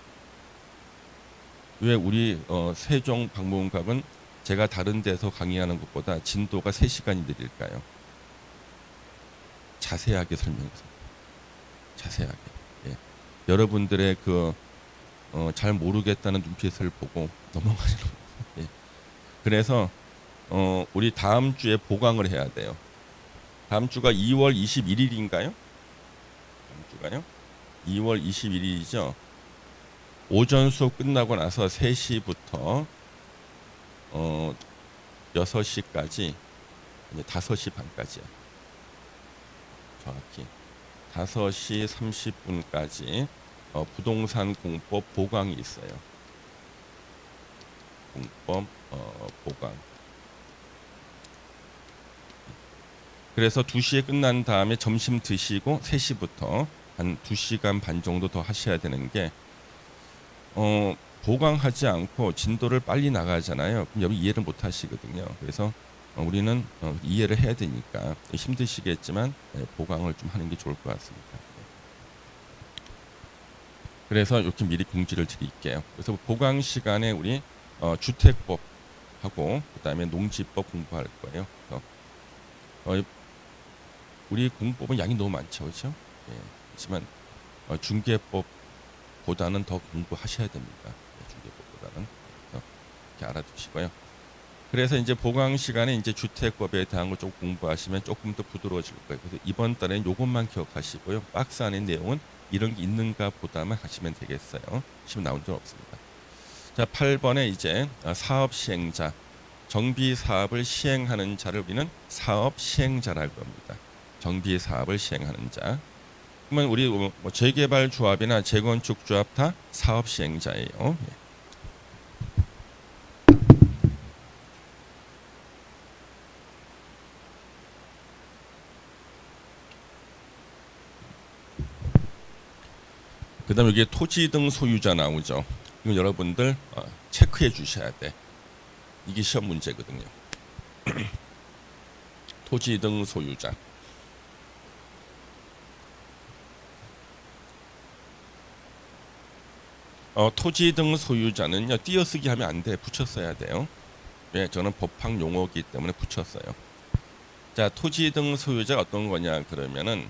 왜 우리 세종박물관은 제가 다른 데서 강의하는 것보다 진도가 3시간이 느릴까요? 자세하게 설명해서. 자세하게. 예. 여러분들의 잘 모르겠다는 눈빛을 보고 넘어가시는 거예요. 예. 그래서 우리 다음 주에 보강을 해야 돼요. 다음 주가 2월 21일인가요? 다음 주가요? 2월 21일이죠. 오전 수업 끝나고 나서 3시부터 6시까지 이제 5시 반까지요. 정확히 5시 30분까지 부동산 공법 보강이 있어요. 공법 보강. 그래서 2시에 끝난 다음에 점심 드시고 3시부터 한 2시간 반 정도 더 하셔야 되는 게, 보강하지 않고 진도를 빨리 나가잖아요. 그럼 여러분 이해를 못 하시거든요. 그래서 우리는 이해를 해야 되니까 힘드시겠지만 보강을 좀 하는 게 좋을 것 같습니다. 그래서 이렇게 미리 공지를 드릴게요. 그래서 보강 시간에 우리 주택법 하고 그다음에 농지법 공부할 거예요. 우리 공법은 양이 너무 많죠, 그렇죠? 예, 하지만 중개법보다는 더 공부하셔야 됩니다. 중개법보다는 이렇게 알아두시고요. 그래서 이제 보강 시간에 이제 주택법에 대한 걸 좀 공부하시면 조금 더 부드러워질 거예요. 그래서 이번 달에는 이것만 기억하시고요. 박스 안에 내용은 이런 게 있는가 보다만 하시면 되겠어요. 시험 나온 적 없습니다. 자, 8번에 이제 사업 시행자. 정비 사업을 시행하는 자를 우리는 사업 시행자라고 합니다. 정비 사업을 시행하는 자. 그러면 우리 뭐 재개발 조합이나 재건축 조합 다 사업 시행자예요. 예. 그다음에 여기에 토지 등 소유자 나오죠. 이건 여러분들 체크해 주셔야 돼. 이게 시험 문제거든요. 토지 등 소유자. 토지 등 소유자는요, 띄어쓰기 하면 안 돼. 붙였어야 돼요. 예, 저는 법학 용어이기 때문에 붙였어요. 자, 토지 등 소유자가 어떤 거냐 그러면은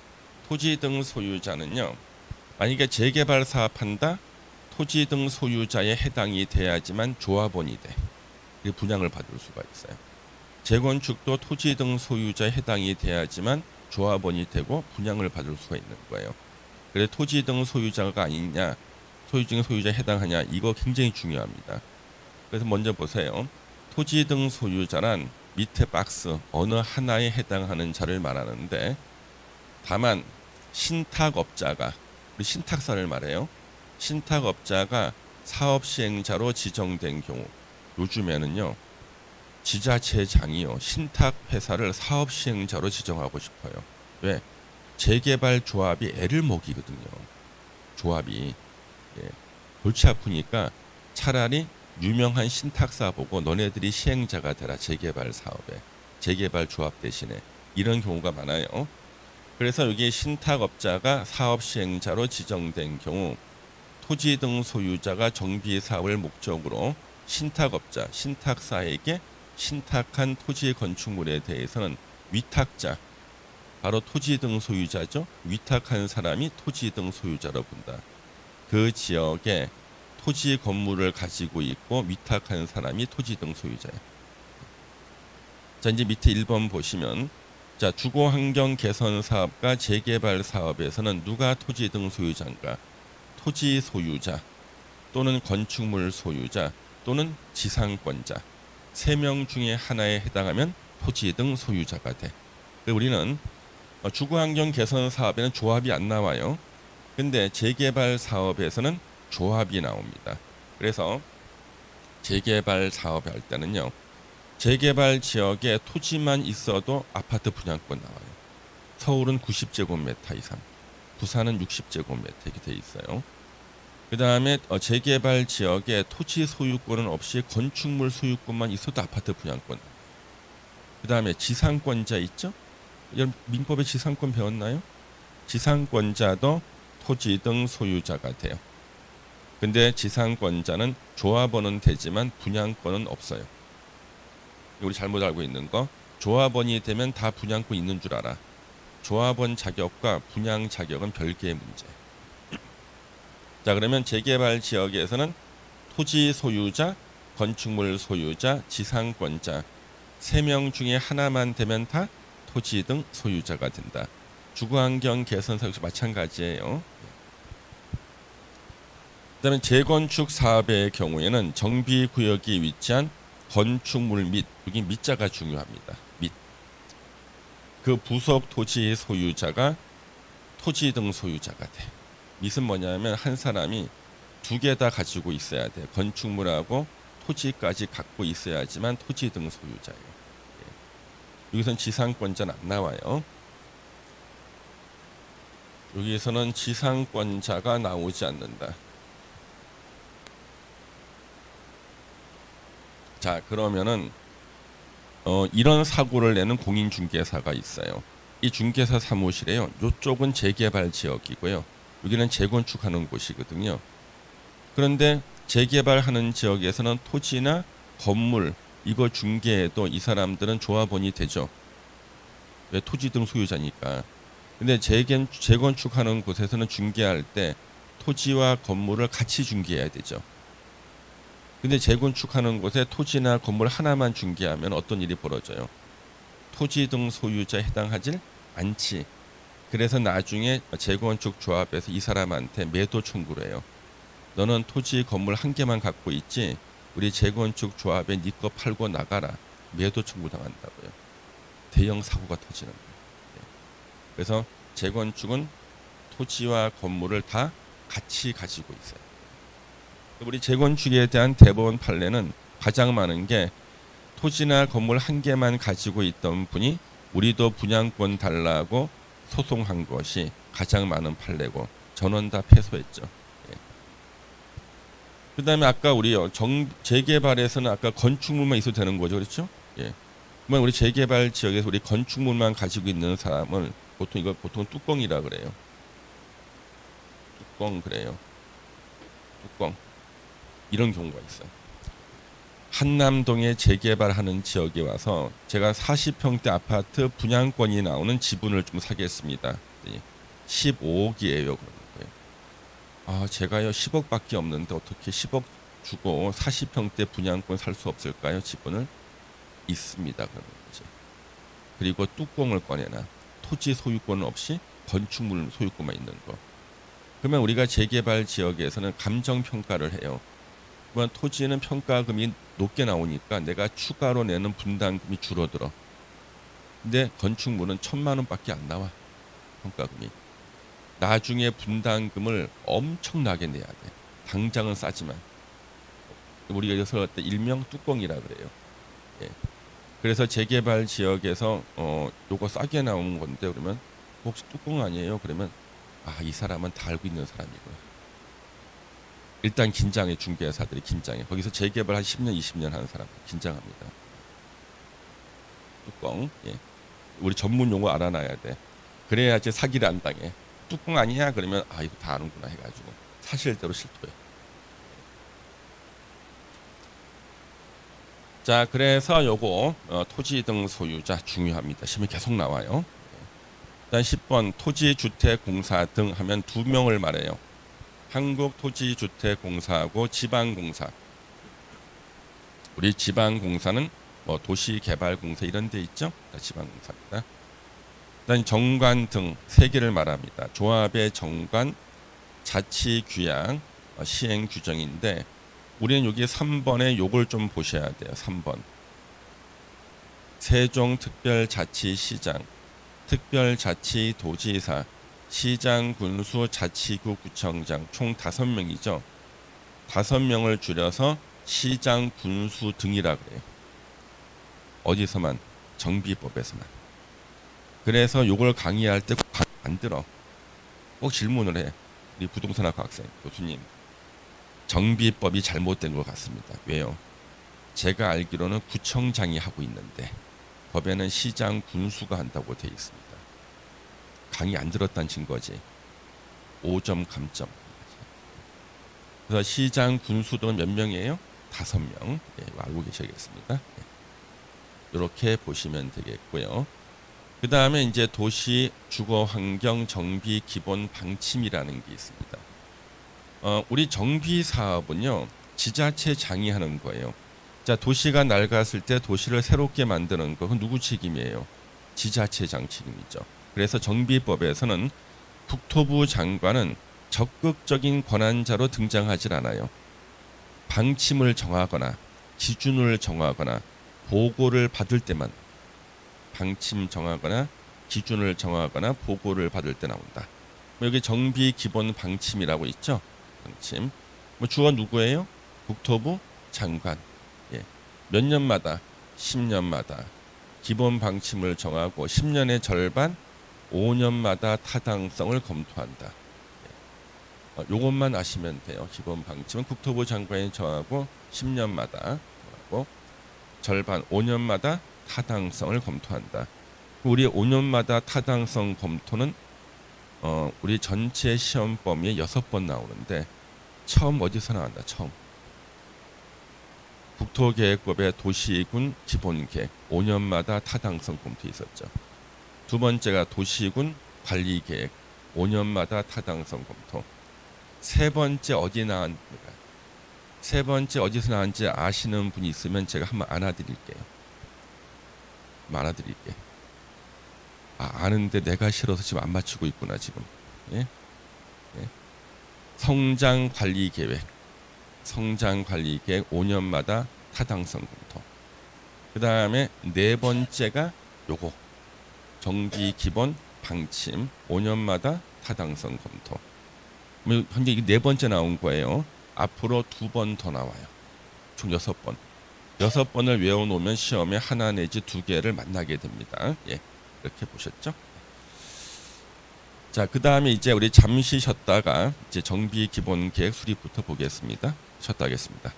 토지 등 소유자는요, 만약에 재개발 사업한다, 토지 등 소유자에 해당이 돼야지만 조합원이 돼. 분양을 받을 수가 있어요. 재건축도 토지 등 소유자에 해당이 돼야지만 조합원이 되고 분양을 받을 수가 있는 거예요. 그래 토지 등 소유자가 아니냐, 토지 등 소유자에 해당하냐, 이거 굉장히 중요합니다. 그래서 먼저 보세요. 토지 등 소유자란 밑에 박스 어느 하나에 해당하는 자를 말하는데, 다만 신탁업자가, 우리 신탁사를 말해요. 신탁업자가 사업 시행자로 지정된 경우, 요즘에는요 지자체장이요 신탁회사를 사업 시행자로 지정하고 싶어요. 왜? 재개발 조합이 애를 먹이거든요. 조합이 골치 아프니까 차라리 유명한 신탁사 보고 너네들이 시행자가 되라, 재개발 사업에, 재개발 조합 대신에, 이런 경우가 많아요. 그래서 여기 신탁업자가 사업 시행자로 지정된 경우, 토지 등 소유자가 정비 사업을 목적으로 신탁업자, 신탁사에게 신탁한 토지 건축물에 대해서는 위탁자, 바로 토지 등 소유자죠. 위탁한 사람이 토지 등 소유자로 본다. 그 지역에 토지 건물을 가지고 있고 위탁한 사람이 토지 등 소유자예요. 자, 이제 밑에 1번 보시면, 자, 주거환경 개선 사업과 재개발 사업에서는 누가 토지 등 소유자인가? 토지 소유자 또는 건축물 소유자 또는 지상권자, 3명 중에 하나에 해당하면 토지 등 소유자가 돼. 우리는 주거환경 개선 사업에는 조합이 안 나와요. 근데 재개발 사업에서는 조합이 나옵니다. 그래서 재개발 사업을 할 때는요, 재개발 지역에 토지만 있어도 아파트 분양권 나와요. 서울은 90제곱미터 이상, 부산은 60제곱미터 이렇게 돼 있어요. 그 다음에 재개발 지역에 토지 소유권은 없이 건축물 소유권만 있어도 아파트 분양권. 그 다음에 지상권자 있죠? 여러분 민법에 지상권 배웠나요? 지상권자도 토지 등 소유자가 돼요. 근데 지상권자는 조합원은 되지만 분양권은 없어요. 우리 잘못 알고 있는 거, 조합원이 되면 다 분양권 있는 줄 알아. 조합원 자격과 분양 자격은 별개의 문제. 자, 그러면 재개발 지역에서는 토지 소유자, 건축물 소유자, 지상권자 3명 중에 하나만 되면 다 토지 등 소유자가 된다. 주거환경 개선 사업도 마찬가지예요. 그다음에 재건축 사업의 경우에는 정비구역이 위치한 건축물 및, 여기 밑자가 중요합니다. 및. 그 부속 토지 소유자가 토지 등 소유자가 돼. 밑은 뭐냐면 한 사람이 2개 다 가지고 있어야 돼. 건축물하고 토지까지 갖고 있어야지만 토지 등 소유자예요. 여기서는 지상권자는 안 나와요. 여기에서는 지상권자가 나오지 않는다. 자, 그러면은 이런 사고를 내는 공인중개사가 있어요. 이 중개사 사무실에요. 이쪽은 재개발 지역이고요. 여기는 재건축하는 곳이거든요. 그런데 재개발하는 지역에서는 토지나 건물 이거 중개해도 이 사람들은 조합원이 되죠. 왜? 토지 등 소유자니까. 근데 재건축하는 곳에서는 중개할 때 토지와 건물을 같이 중개해야 되죠. 근데 재건축하는 곳에 토지나 건물 하나만 중개하면 어떤 일이 벌어져요? 토지 등 소유자에 해당하질 않지. 그래서 나중에 재건축 조합에서 이 사람한테 매도 청구를 해요. 너는 토지 건물 1개만 갖고 있지, 우리 재건축 조합에 네 거 팔고 나가라. 매도 청구당한다고요. 대형 사고가 터지는 거예요. 예. 그래서 재건축은 토지와 건물을 다 같이 가지고 있어요. 우리 재건축에 대한 대법원 판례는 가장 많은 게 토지나 건물 한 개만 가지고 있던 분이 우리도 분양권 달라고 소송한 것이 가장 많은 판례고 전원 다 패소했죠. 예. 그다음에 아까 우리 재개발에서는 아까 건축물만 있어도 되는 거죠, 그렇죠? 예. 그러면 우리 재개발 지역에서 우리 건축물만 가지고 있는 사람을 보통 뚜껑이라 그래요. 뚜껑 그래요. 뚜껑. 이런 경우가 있어요. 한남동에 재개발하는 지역에 와서 제가 40평대 아파트 분양권이 나오는 지분을 좀 사겠습니다. 15억이에요. 그러는 거예요. 아, 제가요 10억밖에 없는데 어떻게 10억 주고 40평대 분양권 살 수 없을까요? 지분을 있습니다. 그러는 거지. 그리고 뚜껑을 꺼내나 토지 소유권 없이 건축물 소유권만 있는 거. 그러면 우리가 재개발 지역에서는 감정 평가를 해요. 그러면 토지는 평가금이 높게 나오니까 내가 추가로 내는 분담금이 줄어들어. 근데 건축물은 1,000만 원밖에 안 나와. 평가금이. 나중에 분담금을 엄청나게 내야 돼. 당장은 싸지만. 우리가 여기서 일명 뚜껑이라 그래요. 예. 그래서 재개발 지역에서 요거 싸게 나오는 건데 그러면 혹시 뚜껑 아니에요? 그러면 이 사람은 다 알고 있는 사람이고요. 일단 긴장해. 중개사들이 긴장해. 거기서 재개발 한 10년 20년 하는 사람 긴장합니다. 뚜껑. 예. 우리 전문 용어 알아놔야 돼. 그래야지 사기를 안 당해. 뚜껑 아니야? 그러면 이거 다 아는구나 해가지고 사실대로 실토해. 자, 그래서 요거 토지 등 소유자 중요합니다. 시험에 계속 나와요. 일단 10번 토지주택공사 등 하면 두 명을 말해요. 한국토지주택공사하고 지방공사. 우리 지방공사는 뭐 도시개발공사 이런 데 있죠? 지방공사입니다. 일단 정관 등 세 개를 말합니다. 조합의 정관, 자치규약, 시행규정인데 우리는 여기 3번에 요걸 좀 보셔야 돼요. 3번. 세종특별자치시장, 특별자치도지사, 시장, 군수, 자치구, 구청장 총 5명이죠. 5명을 줄여서 시장, 군수 등이라 그래요. 어디서만? 정비법에서만. 그래서 요걸 강의할 때 꼭 안 들어. 꼭 질문을 해. 우리 부동산학과 학생, 교수님. 정비법이 잘못된 것 같습니다. 왜요? 제가 알기로는 구청장이 하고 있는데 법에는 시장, 군수가 한다고 되어 있습니다. 강의 안 들었다는 증거지. 5점 감점. 그래서 시장, 군수 등은 몇 명이에요? 5명. 예, 알고 계셔야겠습니다. 이렇게 보시면 되겠고요. 그 다음에 이제 도시 주거 환경 정비 기본 방침이라는 게 있습니다. 우리 정비 사업은요, 지자체장이 하는 거예요. 자, 도시가 낡았을 때 도시를 새롭게 만드는 거, 그건 누구 책임이에요? 지자체장 책임이죠. 그래서 정비법에서는 국토부 장관은 적극적인 권한자로 등장하지 않아요. 방침을 정하거나 기준을 정하거나 보고를 받을 때만, 방침 정하거나 기준을 정하거나 보고를 받을 때 나온다. 여기 정비 기본 방침이라고 있죠. 방침. 주어 누구예요? 국토부 장관. 예. 몇 년마다? 10년마다 기본 방침을 정하고 10년의 절반 5년마다 타당성을 검토한다. 요것만 아시면 돼요. 기본 방침은 국토부 장관이 정하고 10년마다 정하고 절반 5년마다 타당성을 검토한다. 우리 5년마다 타당성 검토는 우리 전체 시험 범위에 6번 나오는데 처음 어디서 나왔나? 처음 국토계획법의 도시군 기본계획 5년마다 타당성 검토 있었죠. 두 번째가 도시군 관리계획 5년마다 타당성 검토. 세 번째 어디 나왔는가? 세 번째 어디서 나왔는지 아시는 분이 있으면 제가 한번 안아드릴게요. 안아드릴게. 아는데 내가 싫어서 지금 안 맞추고 있구나 지금. 예? 예. 성장관리계획 5년마다 타당성 검토. 그 다음에 네 번째가 요거 정비 기본 방침 5년마다 타당성 검토. 현재 이게 네 번째 나온 거예요. 앞으로 2번 더 나와요. 총 6번. 6번을 외워놓으면 시험에 하나 내지 2개를 만나게 됩니다. 예, 이렇게 보셨죠? 자, 그 다음에 이제 우리 잠시 쉬었다가 이제 정비 기본 계획 수립부터 보겠습니다. 쉬었다 하겠습니다.